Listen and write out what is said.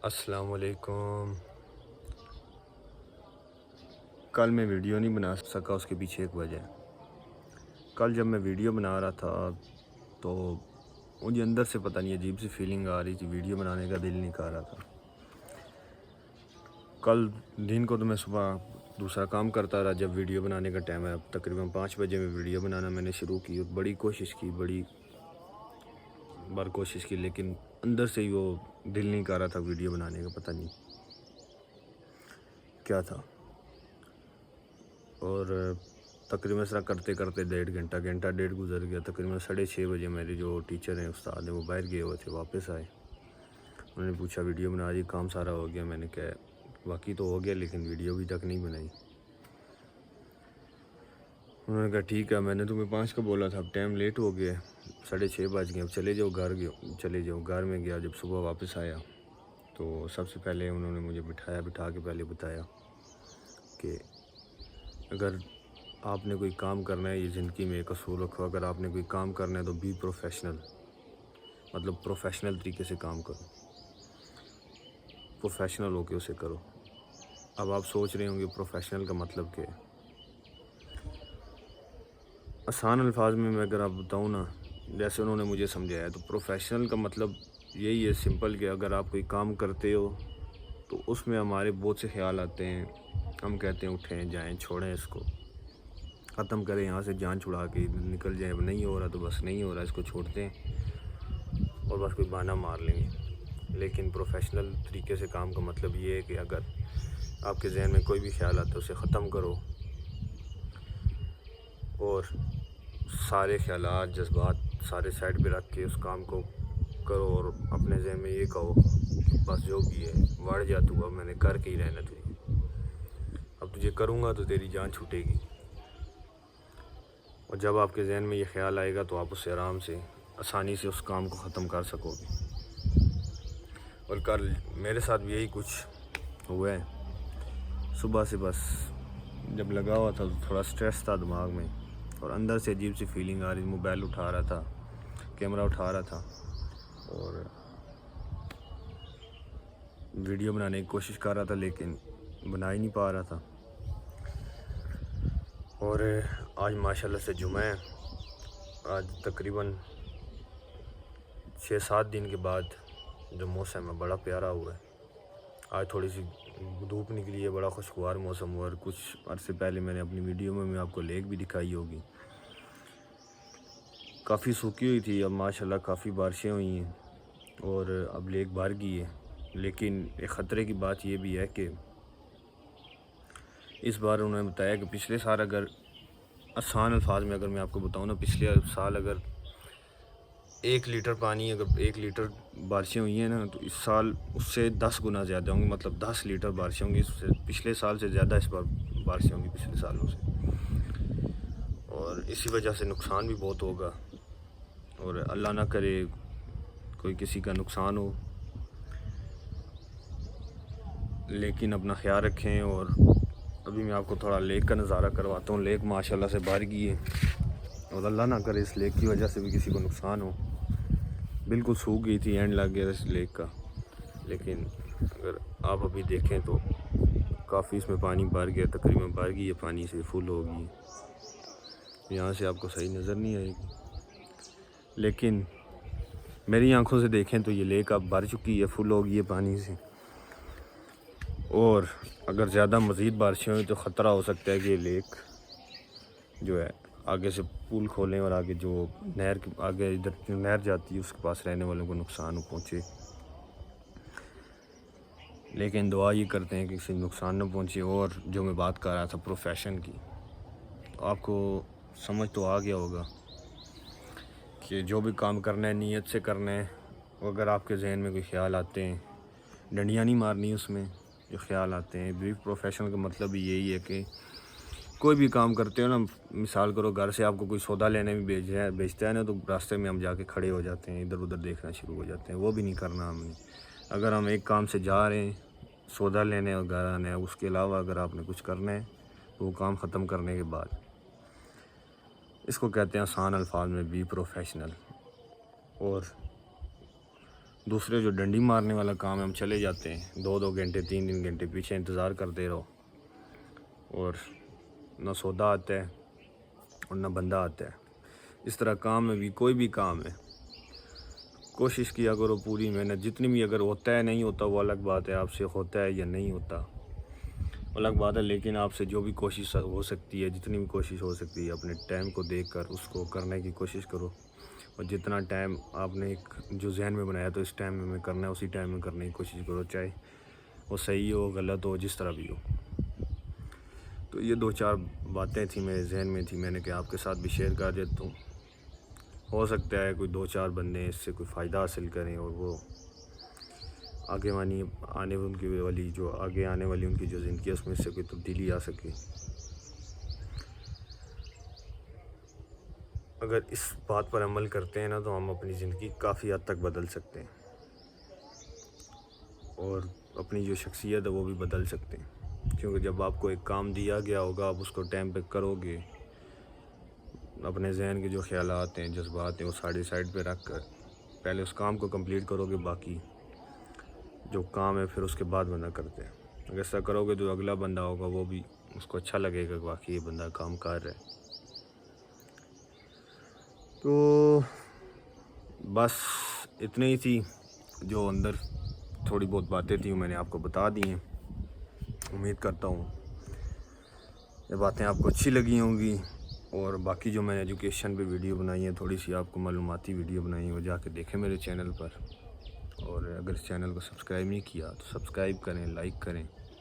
السلام علیکم۔ کل میں ویڈیو نہیں بنا سکا، اس کے پیچھے ایک وجہ ہے۔ کل جب میں ویڈیو بنا رہا تھا تو مجھے اندر سے پتہ نہیں عجیب سی فیلنگ آ رہی تھی، ویڈیو بنانے کا دل نہیں کر رہا تھا۔ کل دن کو تو میں صبح دوسرا کام کرتا رہا، جب ویڈیو بنانے کا ٹائم ہے اب تقریباً 5 بجے میں ویڈیو بنانا میں نے شروع کی، اور بڑی کوشش کی لیکن اندر سے ہی وہ دل نہیں کر رہا تھا ویڈیو بنانے کا، پتہ نہیں کیا تھا۔ اور تقریباً اس طرح کرتے کرتے گھنٹہ ڈیڑھ گزر گیا۔ تقریباً 6:30 بجے میرے جو ٹیچر ہیں، استاد ہیں، وہ باہر گئے ہوئے تھے، واپس آئے۔ انہوں نے پوچھا ویڈیو بنا دی، کام سارا ہو گیا؟ میں نے کہا باقی تو ہو گیا لیکن ویڈیو ابھی تک نہیں بنائی۔ انہوں نے کہا ٹھیک ہے، میں نے تمہیں 5 کا بولا تھا، اب ٹائم لیٹ ہو گیا، 6:30 بج گئے، اب چلے جاؤ گھر میں گیا۔ جب صبح واپس آیا تو سب سے پہلے انہوں نے مجھے بٹھا کے پہلے بتایا کہ اگر آپ نے کوئی کام کرنا ہے، یہ زندگی میں ایک اصول رکھو، اگر آپ نے کوئی کام کرنا ہے تو بی پروفیشنل، مطلب پروفیشنل طریقے سے کام کرو، پروفیشنل ہو کے اسے کرو۔ اب آپ سوچ رہے ہوں گے پروفیشنل کا مطلب کیا ہے؟ آسان الفاظ میں اگر آپ بتاؤں نا، جیسے انہوں نے مجھے سمجھایا، تو پروفیشنل کا مطلب یہی ہے سمپل، کہ اگر آپ کوئی کام کرتے ہو تو اس میں ہمارے بہت سے خیال آتے ہیں، ہم کہتے ہیں اٹھیں جائیں، چھوڑیں، اس کو ختم کریں، یہاں سے جان چھڑا کے نکل جائیں، اب نہیں ہو رہا تو بس نہیں ہو رہا، اس کو چھوڑتے ہیں اور بس کوئی بہانہ مار لیں گے۔ لیکن پروفیشنل طریقے سے کام کا مطلب یہ ہے کہ اگر آپ کے ذہن میں کوئی بھی خیال آتا ہے اسے ختم کرو، اور سارے خیالات جذبات سارے سائڈ پہ رکھ کے اس کام کو کرو، اور اپنے ذہن میں یہ کہو بس جو بھی ہے بڑھ جا تو، اب میں نے کر کے ہی رہنا تجھے، اب تجھے کروں گا تو تیری جان چھوٹے گی۔ اور جب آپ کے ذہن میں یہ خیال آئے گا تو آپ اس سے آسانی سے اس کام کو ختم کر سکو گے۔ اور کل میرے ساتھ بھی یہی کچھ ہوا ہے۔ صبح سے بس جب لگا ہوا تھا تو تھوڑا سٹریس تھا دماغ میں، اور اندر سے عجیب سی فیلنگ آ رہی، موبائل اٹھا رہا تھا، کیمرہ اٹھا رہا تھا اور ویڈیو بنانے کی کوشش کر رہا تھا لیکن بنا ہی نہیں پا رہا تھا۔ اور آج ماشاءاللہ سے جمعہ ہے، آج تقریباً 6-7 دن کے بعد جو موسم ہے بڑا پیارا ہوا ہے۔ آج تھوڑی سی دھوپ نکلی ہے، بڑا خوشگوار موسم ہوا، اور کچھ عرصے پہلے میں نے اپنی ویڈیو میں آپ کو لیک بھی دکھائی ہوگی، کافی سوکھی ہوئی تھی، اب ماشاءاللہ کافی بارشیں ہوئی ہیں اور اب لیک بھر گئی ہے۔ لیکن ایک خطرے کی بات یہ بھی ہے کہ اس بار انہوں نے بتایا کہ پچھلے سال، اگر آسان الفاظ میں اگر میں آپ کو بتاؤں نا، پچھلے سال اگر 1 لیٹر پانی، اگر 1 لیٹر بارشیں ہوئی ہیں نا، تو اس سال اس سے 10 گنا زیادہ ہوں گی، مطلب 10 لیٹر بارشیں ہوں گی، اس سے پچھلے سال سے زیادہ اس بار بارشیں ہوں گی پچھلے سالوں سے، اور اسی وجہ سے نقصان بھی بہت ہوگا، اور اللہ نہ کرے کوئی کسی کا نقصان ہو، لیکن اپنا خیال رکھیں۔ اور ابھی میں آپ کو تھوڑا لیک کا نظارہ کرواتا ہوں۔ لیک ماشاءاللہ سے بھر گئی ہے، اور اللہ نہ کرے اس لیک کی وجہ سے بھی کسی کو نقصان ہو۔ بالکل سوکھ گئی تھی، اینڈ لگ گیا اس لیک کا، لیکن اگر آپ ابھی دیکھیں تو کافی اس میں پانی بھر گیا، تقریباً بھر گئی ہے، پانی سے فل ہو گئی ہے، یہاں سے آپ کو صحیح نظر نہیں آئے گی، لیکن میری آنکھوں سے دیکھیں تو یہ لیک اب بھر چکی ہے، فل ہو گئی ہے پانی سے، اور اگر زیادہ مزید بارشیں ہوئیں تو خطرہ ہو سکتا ہے کہ یہ لیک جو ہے آگے سے پول کھولیں اور آگے جو نہر کے آگے ادھر جو نہر جاتی ہے اس کے پاس رہنے والوں کو نقصان پہنچے، لیکن دعا یہ کرتے ہیں کہ کسی نقصان نہ پہنچے۔ اور جو میں بات کر رہا تھا پروفیشن کی، تو آپ کو سمجھ تو آ گیا ہوگا کہ جو بھی کام کرنا ہے نیت سے کرنا ہے، اگر آپ کے ذہن میں کوئی خیال آتے ہیں، ڈنڈیاں نہیں مارنی اس میں، جو خیال آتے ہیں۔ بریف پروفیشنل کا مطلب یہی ہے کہ کوئی بھی کام کرتے ہو نا، مثال کرو گھر سے آپ کو کوئی سودا لینے میں بیچتا ہے نا، تو راستے میں ہم جا کے کھڑے ہو جاتے ہیں، ادھر ادھر دیکھنا شروع ہو جاتے ہیں، وہ بھی نہیں کرنا ہم نے۔ اگر ہم ایک کام سے جا رہے ہیں سودا لینے اور گھر آنے، اس کے علاوہ اگر آپ نے کچھ کرنا ہے تو وہ کام ختم کرنے کے بعد، اس کو کہتے ہیں آسان الفاظ میں بی پروفیشنل۔ اور دوسرے جو ڈنڈی مارنے والا کام ہے، ہم چلے جاتے ہیں 2 گھنٹے 3 گھنٹے پیچھے انتظار کرتے رہو، اور نہ سودا آتا ہے اور نہ بندہ آتا ہے۔ اس طرح کام میں بھی، کوئی بھی کام ہے، کوشش کیا کرو پوری محنت جتنی بھی، اگر ہوتا ہے نہیں ہوتا وہ الگ بات ہے، آپ سے ہوتا ہے یا نہیں ہوتا الگ بات ہے، لیکن آپ سے جو بھی کوشش ہو سکتی ہے، جتنی بھی کوشش ہو سکتی ہے، اپنے ٹائم کو دیکھ کر اس کو کرنے کی کوشش کرو، اور جتنا ٹائم آپ نے ایک جو ذہن میں بنایا تو اس ٹائم میں کرنا ہے، اسی ٹائم میں کرنے کی کوشش کرو، چاہے وہ صحیح ہو غلط ہو جس طرح بھی ہو۔ تو یہ 2-4 باتیں تھیں میرے ذہن میں تھی، میں نے کہ آپ کے ساتھ بھی شیئر کر دیتا ہوں، ہو سکتا ہے کوئی 2-4 بندے اس سے کوئی فائدہ حاصل کریں، اور وہ آگے آنے والی ان کی جو زندگی ہے اس میں اس سے کوئی تبدیلی آ سکے۔ اگر اس بات پر عمل کرتے ہیں نا تو ہم اپنی زندگی کافی حد تک بدل سکتے ہیں، اور اپنی جو شخصیت ہے وہ بھی بدل سکتے ہیں، کیونکہ جب آپ کو ایک کام دیا گیا ہوگا آپ اس کو ٹائم پہ کرو گے، اپنے ذہن کے جو خیالات ہیں جذبات ہیں وہ سائڈ پہ رکھ کر پہلے اس کام کو کمپلیٹ کرو گے، باقی جو کام ہے پھر اس کے بعد بندہ کرتے ہیں۔ اگر ایسا کرو گے تو اگلا بندہ ہوگا وہ بھی اس کو اچھا لگے گا کہ واقعی یہ بندہ کام کر رہا ہے۔ تو بس اتنی ہی تھی، جو اندر تھوڑی بہت باتیں تھیں میں نے آپ کو بتا دی ہیں۔ امید کرتا ہوں یہ باتیں آپ کو اچھی لگی ہوں گی، اور باقی جو میں نے ایجوکیشن پہ ویڈیو بنائی ہیں، تھوڑی سی آپ کو معلوماتی ویڈیو بنائی ہیں، وہ جا کے دیکھیں میرے چینل پر، اور اگر اس چینل کو سبسکرائب نہیں کیا تو سبسکرائب کریں، لائک کریں،